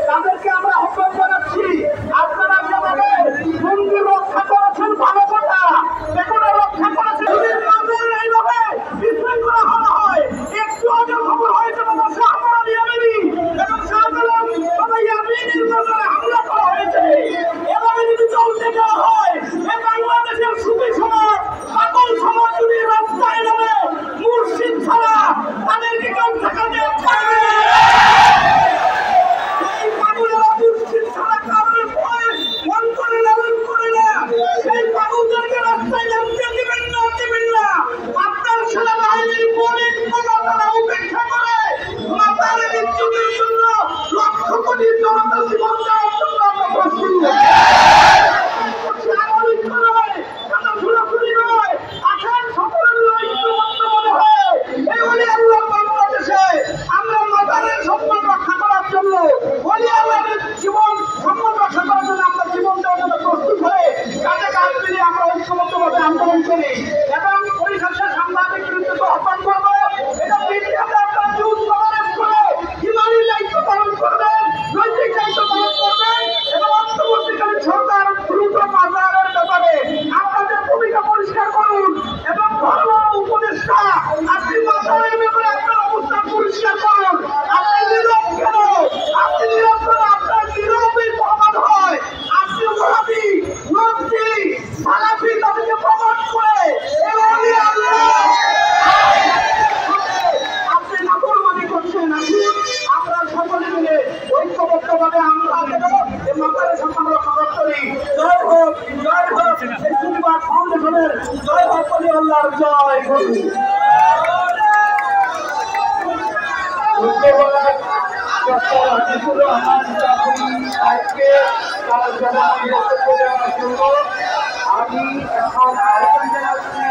তাদেরকে আমরা আহ্বান জানাচ্ছি, আপনারা যেভাবে মন্দির রক্ষা করেছেন ভালো কথা, এগুলো রক্ষা করেছেন এইভাবে বিশৃঙ্খলা করা হয়। একটু আগে খবর হয়েছে এবং হামলা করা হয়েছে। এভাবে যদি চলতে দেওয়া হয়, বাংলাদেশের সুফি সমাজ, পাগল সমাজ যদি রাস্তায় নামে মুর্শিদ ছাড়া তাদেরকে কেউ টাকা দিয়ে আমি এখন আহ্বান জানাচ্ছি